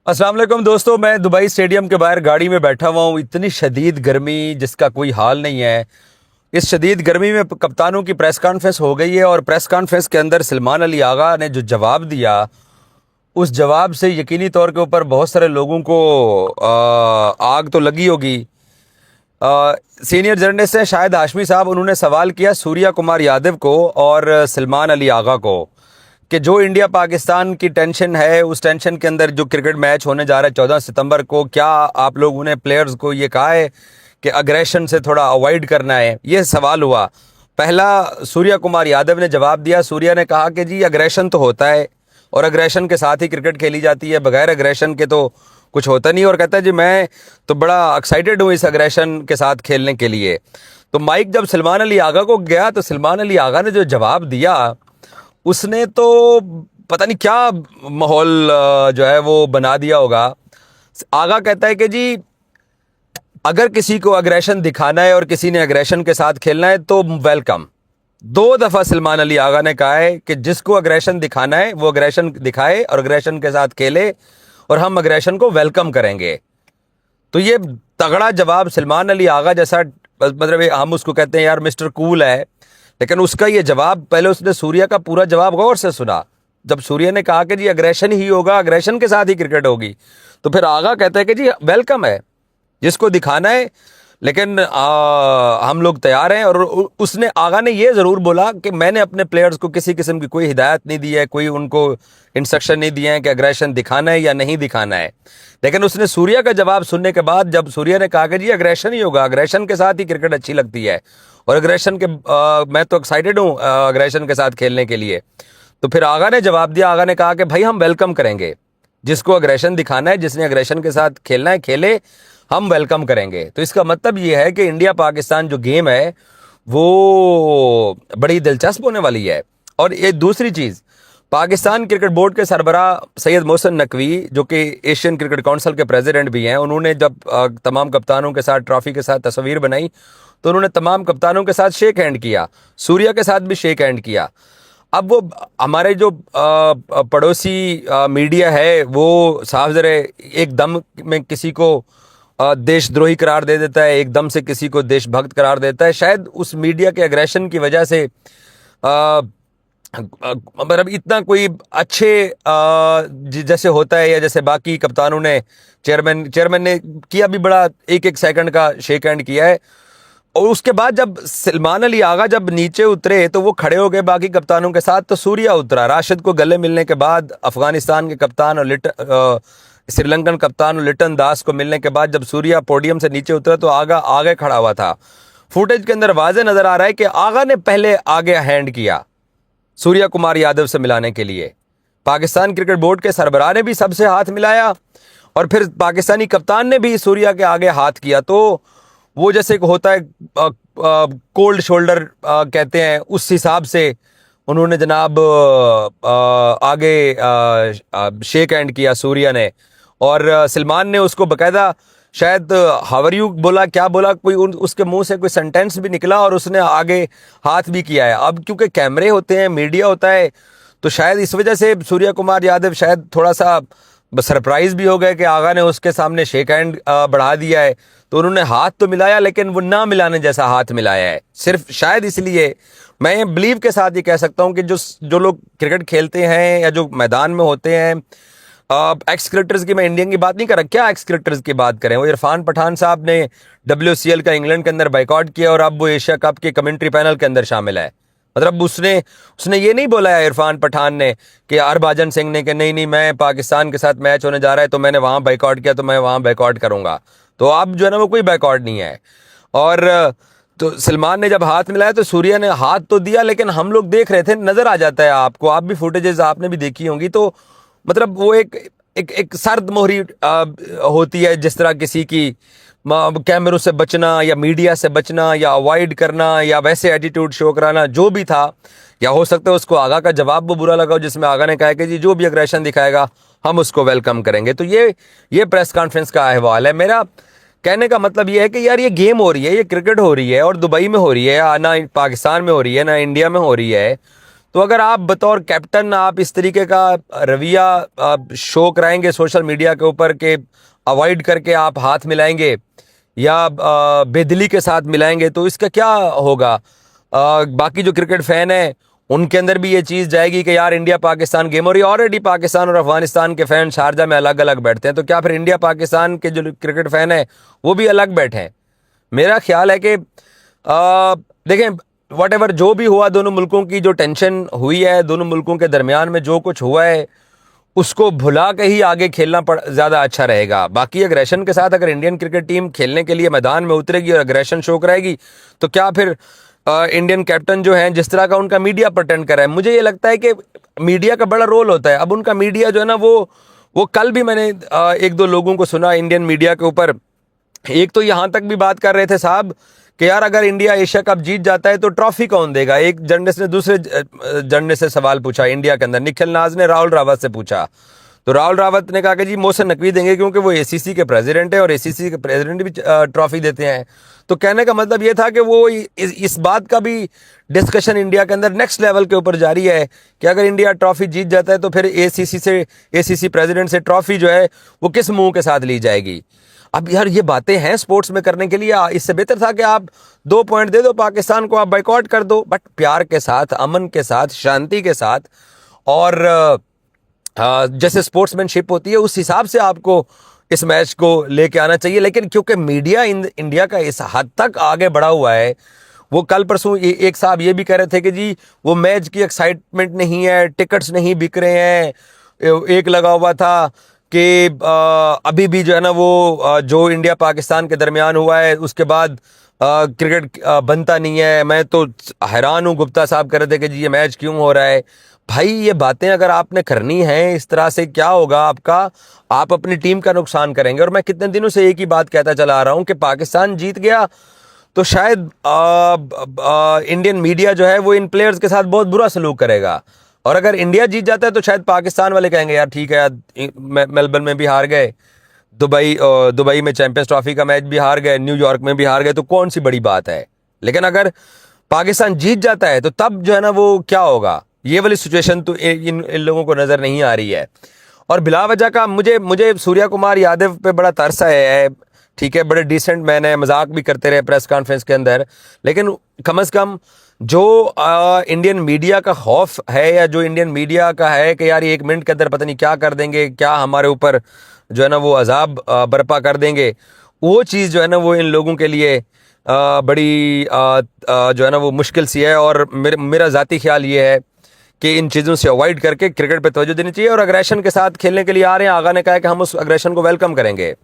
अस्सलाम वालेकुम दोस्तों, मैं दुबई स्टेडियम के बाहर गाड़ी में बैठा हुआ हूँ। इतनी शदीद गर्मी जिसका कोई हाल नहीं है। इस शदीद गर्मी में कप्तानों की प्रेस कॉन्फ्रेंस हो गई है और प्रेस कॉन्फ्रेंस के अंदर सलमान अली आगा ने जो जवाब दिया, उस जवाब से यकीनी तौर के ऊपर बहुत सारे लोगों को आग तो लगी होगी। सीनियर जर्नलिस्ट हैं शाहिद हाशमी साहब, उन्होंने सवाल किया सूर्या कुमार यादव को और सलमान अली आगा को कि जो इंडिया पाकिस्तान की टेंशन है, उस टेंशन के अंदर जो क्रिकेट मैच होने जा रहा है 14 सितंबर को, क्या आप लोगों ने प्लेयर्स को ये कहा है कि अग्रेशन से थोड़ा अवॉइड करना है? ये सवाल हुआ। पहला सूर्या कुमार यादव ने जवाब दिया। सूर्या ने कहा कि जी अग्रेशन तो होता है और अग्रेशन के साथ ही क्रिकेट खेली जाती है, बगैर अग्रेशन के तो कुछ होता नहीं। और कहता है जी मैं तो बड़ा एक्साइटेड हूँ इस अग्रेशन के साथ खेलने के लिए। तो माइक जब सलमान अली आगा को गया तो सलमान अली आगा ने जो जवाब दिया, उसने तो पता नहीं क्या माहौल जो है वो बना दिया होगा। आगा कहता है कि जी अगर किसी को अग्रेशन दिखाना है और किसी ने अग्रेशन के साथ खेलना है तो वेलकम। 2 दफ़ा सलमान अली आगा ने कहा है कि जिसको अग्रेशन दिखाना है वो अग्रेशन दिखाए और अग्रेशन के साथ खेले और हम अग्रेशन को वेलकम करेंगे। तो ये तगड़ा जवाब सलमान अली आगा जैसा, मतलब हम उसको कहते हैं यार मिस्टर कूल है, लेकिन उसका ये जवाब, पहले उसने सूर्या का पूरा जवाब गौर से सुना। जब सूर्या ने कहा कि जी अग्रेशन ही होगा, अग्रेशन के साथ ही क्रिकेट होगी, तो फिर आगा कहता है कि जी वेलकम है, जिसको दिखाना है, लेकिन हम लोग तैयार हैं। और उसने, आगा ने ये ज़रूर बोला कि मैंने अपने प्लेयर्स को किसी किस्म की कोई हिदायत नहीं दी है, कोई उनको इंस्ट्रक्शन नहीं दिए हैं कि अग्रेशन दिखाना है या नहीं दिखाना है। लेकिन उसने सूर्या का जवाब सुनने के बाद, जब सूर्या ने कहा कि जी अग्रेशन ही होगा, अग्रेशन के साथ ही क्रिकेट अच्छी लगती है और अग्रेशन के मैं तो एक्साइटेड हूँ अग्रेशन के साथ खेलने के लिए, तो फिर आगा ने जवाब दिया। आगा ने कहा कि भाई हम वेलकम करेंगे, जिसको अग्रेशन दिखाना है, जिसने अग्रेशन के साथ खेलना है खेले, हम वेलकम करेंगे। तो इसका मतलब ये है कि इंडिया पाकिस्तान जो गेम है वो बड़ी दिलचस्प होने वाली है। और ये दूसरी चीज़, पाकिस्तान क्रिकेट बोर्ड के सरबराह सैयद मोहसिन नकवी, जो कि एशियन क्रिकेट काउंसिल के प्रेसिडेंट भी हैं, उन्होंने जब तमाम कप्तानों के साथ ट्रॉफी के साथ तस्वीर बनाई तो उन्होंने तमाम कप्तानों के साथ शेक हैंड किया, सूर्या के साथ भी शेक हैंड किया। अब वो हमारे जो पड़ोसी मीडिया है वो साफ ज़रे एकदम में किसी को देशद्रोही करार दे देता है, एकदम से किसी को देशभक्त करार देता है। शायद उस मीडिया के एग्रेशन की वजह से मतलब इतना कोई अच्छे जैसे होता है, या जैसे बाकी कप्तानों ने, चेयरमैन ने किया भी बड़ा 1-1 सेकंड का शेक हैंड किया है। और उसके बाद जब सलमान अली आगा जब नीचे उतरे तो वो खड़े हो गए बाकी कप्तानों के साथ, तो सूर्या उतरा। राशिद को गले मिलने के बाद, अफगानिस्तान के कप्तान और श्रीलंकन कप्तान लिटन दास को मिलने के बाद जब सूर्या पोडियम से नीचे उतरा तो आगा आगे खड़ा हुआ था। फुटेज के अंदर वाज़े नजर आ रहा है कि आगा ने पहले आगे हैंड किया सूर्या कुमार यादव से मिलाने के लिए। पाकिस्तान क्रिकेट बोर्ड के सरबराह ने भी सबसे हाथ मिलाया और फिर पाकिस्तानी कप्तान ने भी सूर्या के आगे हाथ किया। तो वो जैसे होता है कोल्ड शोल्डर कहते हैं, उस हिसाब से उन्होंने जनाब आगे शेक हैंड किया सूर्या ने। और सलमान ने उसको बकायदा शायद हाउ आर यू बोला, क्या बोला, कोई उसके मुंह से कोई सेंटेंस भी निकला और उसने आगे हाथ भी किया है। अब क्योंकि कैमरे होते हैं, मीडिया होता है, तो शायद इस वजह से सूर्या कुमार यादव शायद थोड़ा सा सरप्राइज भी हो गए कि आगा ने उसके सामने शेक हैंड बढ़ा दिया है। तो उन्होंने हाथ तो मिलाया लेकिन वो ना मिलाने जैसा हाथ मिलाया है। सिर्फ शायद इसलिए मैं बिलीव के साथ ये कह सकता हूँ कि जो लोग क्रिकेट खेलते हैं या जो मैदान में होते हैं, एक्स क्रिकेटर्स की, मैं इंडियन की बात नहीं कर रहा, क्या एक्स क्रिकेटर्स की बात करें। वो इरफान पठान साहब ने WCL का इंग्लैंड के अंदर बाइकआउट किया और अब वो एशिया कप के कमेंट्री पैनल के अंदर शामिल है। मतलब उसने ये नहीं बोला है इरफान पठान ने कि हरभजन सिंह ने कि नहीं मैं पाकिस्तान के साथ मैच होने जा रहा है तो मैंने वहाँ बाइकआउट किया तो मैं वहाँ बाइकआउट करूँगा। तो अब जो है ना वो कोई बाइकआउट नहीं है। और तो सलमान ने जब हाथ मिलाया तो सूर्या ने हाथ तो दिया, लेकिन हम लोग देख रहे थे, नज़र आ जाता है आपको, आप भी फुटेजेस आपने भी देखी होंगी, तो मतलब वो एक सर्द मोहरी होती है, जिस तरह किसी की कैमरों से बचना या मीडिया से बचना या अवॉइड करना या वैसे एटीट्यूड शो कराना, जो भी था। या हो सकता है उसको आगा का जवाब वो बुरा लगा हो, जिसमें आगा ने कहा कि जी जो भी अग्रेशन दिखाएगा हम उसको वेलकम करेंगे। तो ये प्रेस कॉन्फ्रेंस का अहवाल है। मेरा कहने का मतलब ये है कि यार ये गेम हो रही है, ये क्रिकेट हो रही है और दुबई में हो रही है, ना पाकिस्तान में हो रही है, ना इंडिया में हो रही है। तो अगर आप बतौर कैप्टन आप इस तरीके का रवैया शो कराएंगे सोशल मीडिया के ऊपर के अवॉइड करके आप हाथ मिलाएंगे या बेदिली के साथ मिलाएंगे, तो इसका क्या होगा? बाकी जो क्रिकेट फैन है उनके अंदर भी ये चीज़ जाएगी कि यार इंडिया पाकिस्तान गेम, और ये ऑलरेडी पाकिस्तान और अफगानिस्तान के फैन शारजा में अलग अलग बैठते हैं, तो क्या फिर इंडिया पाकिस्तान के जो क्रिकेट फैन है वो भी अलग बैठे हैं? मेरा ख्याल है कि देखें, वट एवर जो भी हुआ, दोनों मुल्कों की जो टेंशन हुई है, दोनों मुल्कों के दरमियान में जो कुछ हुआ है उसको भुला के ही आगे खेलना ज़्यादा अच्छा रहेगा। बाकी अग्रेशन के साथ अगर इंडियन क्रिकेट टीम खेलने के लिए मैदान में उतरेगी और अग्रेशन शो कराएगी, तो क्या फिर इंडियन कैप्टन जो हैं जिस तरह का उनका मीडिया प्रटेंड कर रहा है, मुझे ये लगता है कि मीडिया का बड़ा रोल होता है। अब उनका मीडिया जो है ना वो कल भी मैंने एक दो लोगों को सुना इंडियन मीडिया के ऊपर, एक तो यहाँ तक भी बात कर रहे थे साहब कि यार अगर इंडिया एशिया कप जीत जाता है तो ट्रॉफी कौन देगा। एक जर्नलिस्ट ने दूसरे जर्नलिस्ट से सवाल पूछा इंडिया के अंदर, निखिल नाज ने राहुल रावत से पूछा, तो राहुल रावत ने कहा कि जी मोहसिन नकवी देंगे क्योंकि वो एसीसी के प्रेसिडेंट है और एसीसी के प्रेसिडेंट भी ट्रॉफी देते हैं। तो कहने का मतलब ये था कि वो इस बात का भी डिस्कशन इंडिया के अंदर नेक्स्ट लेवल के ऊपर जारी है कि अगर इंडिया ट्रॉफी जीत जाता है तो फिर एसीसी प्रेसिडेंट से ट्रॉफी जो है वो किस मुंह के साथ ली जाएगी। अब यार ये बातें हैं स्पोर्ट्स में करने के लिए, इससे बेहतर था कि आप 2 पॉइंट दे दो पाकिस्तान को, आप बाइकआउट कर दो, बट प्यार के साथ, अमन के साथ, शांति के साथ, और जैसे स्पोर्ट्समैनशिप होती है उस हिसाब से आपको इस मैच को लेके आना चाहिए। लेकिन क्योंकि मीडिया इंडिया का इस हद तक आगे बढ़ा हुआ है, वो कल परसों एक साहब ये भी कह रहे थे कि जी वो मैच की एक्साइटमेंट नहीं है, टिकट्स नहीं बिक रहे हैं। एक लगा हुआ था कि अभी भी जो है ना वो जो इंडिया पाकिस्तान के दरमियान हुआ है उसके बाद क्रिकेट बनता नहीं है। मैं तो हैरान हूँ, गुप्ता साहब कह रहे थे कि जी ये मैच क्यों हो रहा है। भाई ये बातें अगर आपने करनी है इस तरह से, क्या होगा आपका? आप अपनी टीम का नुकसान करेंगे। और मैं कितने दिनों से एक ही बात कहता चला आ रहा हूँ कि पाकिस्तान जीत गया तो शायद इंडियन मीडिया जो है वो इन प्लेयर्स के साथ बहुत बुरा सलूक करेगा, और अगर इंडिया जीत जाता है तो शायद पाकिस्तान वाले कहेंगे यार ठीक है यार, मेलबर्न में भी हार गए, दुबई में चैंपियंस ट्रॉफी का मैच भी हार गए, न्यूयॉर्क में भी हार गए, तो कौन सी बड़ी बात है। लेकिन अगर पाकिस्तान जीत जाता है तो तब जो है ना वो क्या होगा, ये वाली सिचुएशन तो इन लोगों को नज़र नहीं आ रही है। और बिला वजह का मुझे सूर्या कुमार यादव पे बड़ा तरस है। ठीक है, बड़े डिसेंट मैन है, मजाक भी करते रहे प्रेस कॉन्फ्रेंस के अंदर, लेकिन कम से कम जो इंडियन मीडिया का खौफ है या जो इंडियन मीडिया का है कि यार 1 मिनट के अंदर पता नहीं क्या कर देंगे, क्या हमारे ऊपर जो है ना वो अजाब बर्पा कर देंगे, वो चीज़ जो है ना वो इन लोगों के लिए बड़ी जो है ना वो मुश्किल सी है। और मेरा ज़ाती ख्याल ये है कि इन चीज़ों से अवॉइड करके क्रिकेट पे तवज्जो देनी चाहिए, और अग्रेशन के साथ खेलने के लिए आ रहे हैं, आगा ने कहा कि हम उस अग्रेशन को वेलकम करेंगे।